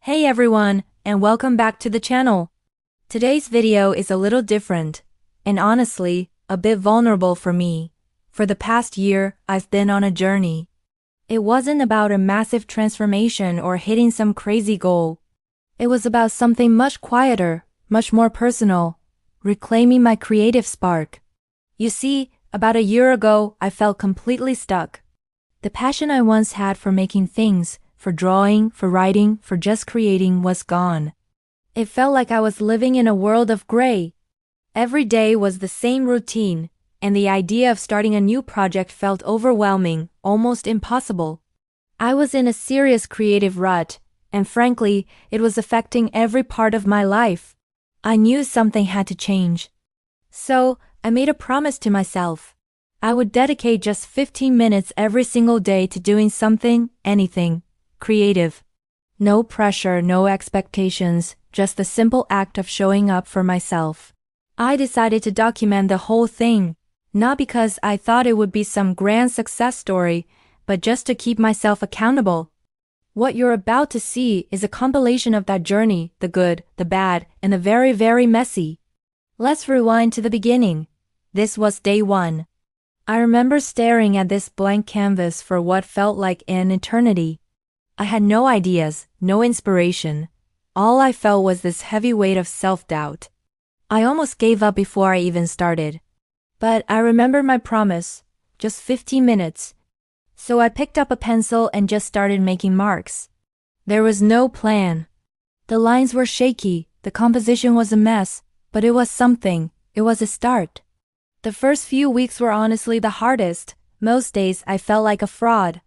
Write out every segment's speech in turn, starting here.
Hey everyone, and welcome back to the channel. Today's video is a little different, and honestly, a bit vulnerable for me. For the past year, I've been on a journey. It wasn't about a massive transformation or hitting some crazy goal. It was about something much quieter, much more personal, reclaiming my creative spark. You see, about a year ago, I felt completely stuck. The passion I once had for making things, for drawing, for writing, for just creating was gone. It felt like I was living in a world of gray. Every day was the same routine, and the idea of starting a new project felt overwhelming, almost impossible. I was in a serious creative rut, and frankly, it was affecting every part of my life. I knew something had to change. So, I made a promise to myself. I would dedicate just 15 minutes every single day to doing something, anything, creative. No pressure, no expectations, just the simple act of showing up for myself. I decided to document the whole thing, not because I thought it would be some grand success story, but just to keep myself accountable. What you're about to see is a compilation of that journey, the good, the bad, and the very, very messy. Let's rewind to the beginning. This was day 1. I remember staring at this blank canvas for what felt like an eternity. I had no ideas, no inspiration. All I felt was this heavy weight of self-doubt. I almost gave up before I even started. But I remembered my promise, just 15 minutes. So I picked up a pencil and just started making marks. There was no plan. The lines were shaky, the composition was a mess, but it was something, it was a start. The first few weeks were honestly the hardest. Most days I felt like a fraud.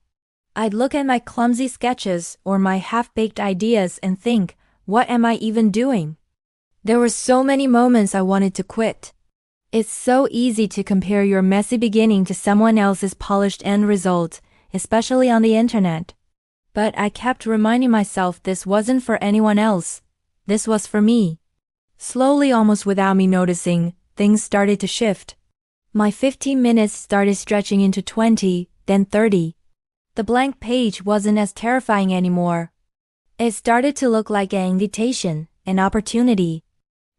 I'd look at my clumsy sketches or my half-baked ideas and think, what am I even doing? There were so many moments I wanted to quit. It's so easy to compare your messy beginning to someone else's polished end result, especially on the internet. But I kept reminding myself this wasn't for anyone else. This was for me. Slowly, almost without me noticing, things started to shift. My 15 minutes started stretching into 20, then 30. The blank page wasn't as terrifying anymore. It started to look like an invitation, an opportunity.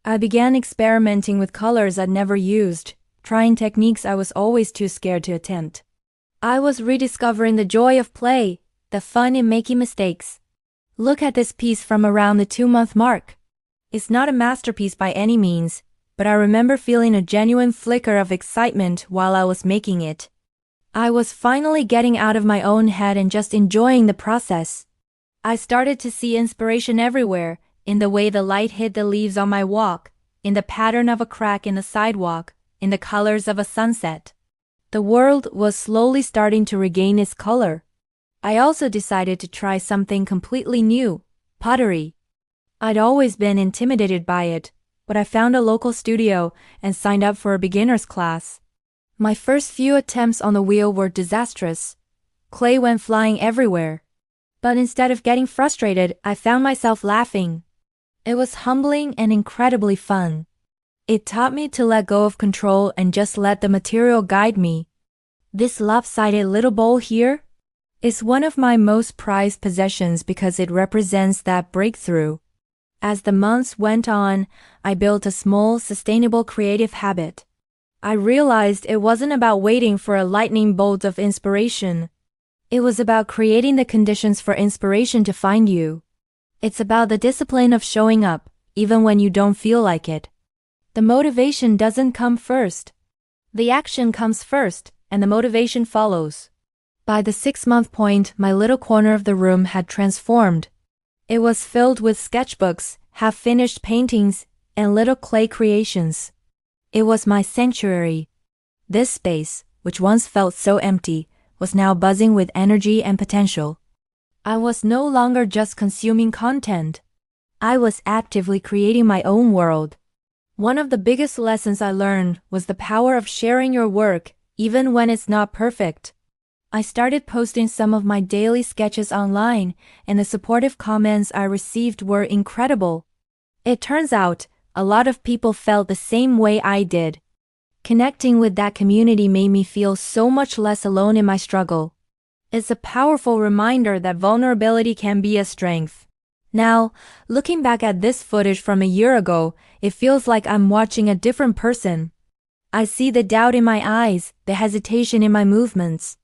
I began experimenting with colors I'd never used, trying techniques I was always too scared to attempt. I was rediscovering the joy of play, the fun in making mistakes. Look at this piece from around the 2-month mark. It's not a masterpiece by any means, but I remember feeling a genuine flicker of excitement while I was making it. I was finally getting out of my own head and just enjoying the process. I started to see inspiration everywhere, in the way the light hit the leaves on my walk, in the pattern of a crack in the sidewalk, in the colors of a sunset. The world was slowly starting to regain its color. I also decided to try something completely new, pottery. I'd always been intimidated by it, but I found a local studio and signed up for a beginner's class. My first few attempts on the wheel were disastrous. Clay went flying everywhere. But instead of getting frustrated, I found myself laughing. It was humbling and incredibly fun. It taught me to let go of control and just let the material guide me. This lopsided little bowl here is one of my most prized possessions because it represents that breakthrough. As the months went on, I built a small, sustainable creative habit. I realized it wasn't about waiting for a lightning bolt of inspiration. It was about creating the conditions for inspiration to find you. It's about the discipline of showing up, even when you don't feel like it. The motivation doesn't come first. The action comes first, and the motivation follows. By the 6-month point, my little corner of the room had transformed. It was filled with sketchbooks, half-finished paintings, and little clay creations. It was my sanctuary. This space, which once felt so empty, was now buzzing with energy and potential. I was no longer just consuming content. I was actively creating my own world. One of the biggest lessons I learned was the power of sharing your work, even when it's not perfect. I started posting some of my daily sketches online, and the supportive comments I received were incredible. It turns out, a lot of people felt the same way I did. Connecting with that community made me feel so much less alone in my struggle. It's a powerful reminder that vulnerability can be a strength. Now, looking back at this footage from a year ago, it feels like I'm watching a different person. I see the doubt in my eyes, the hesitation in my movements.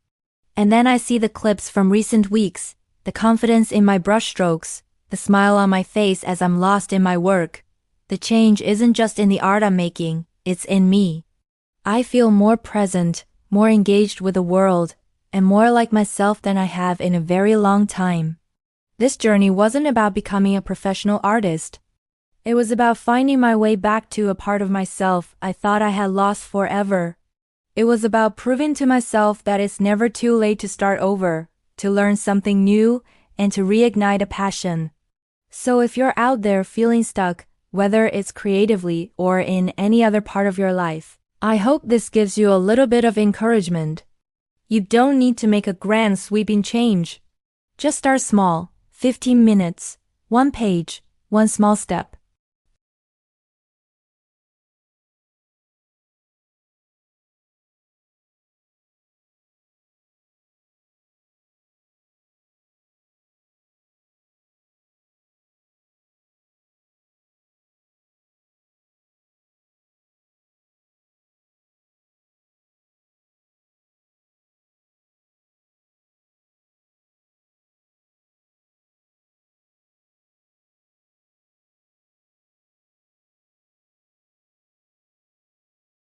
And then I see the clips from recent weeks, the confidence in my brushstrokes, the smile on my face as I'm lost in my work. The change isn't just in the art I'm making, it's in me. I feel more present, more engaged with the world, and more like myself than I have in a very long time. This journey wasn't about becoming a professional artist. It was about finding my way back to a part of myself I thought I had lost forever. It was about proving to myself that it's never too late to start over, to learn something new, and to reignite a passion. So if you're out there feeling stuck, whether it's creatively or in any other part of your life, I hope this gives you a little bit of encouragement. You don't need to make a grand sweeping change. Just start small, 15 minutes, one page, one small step.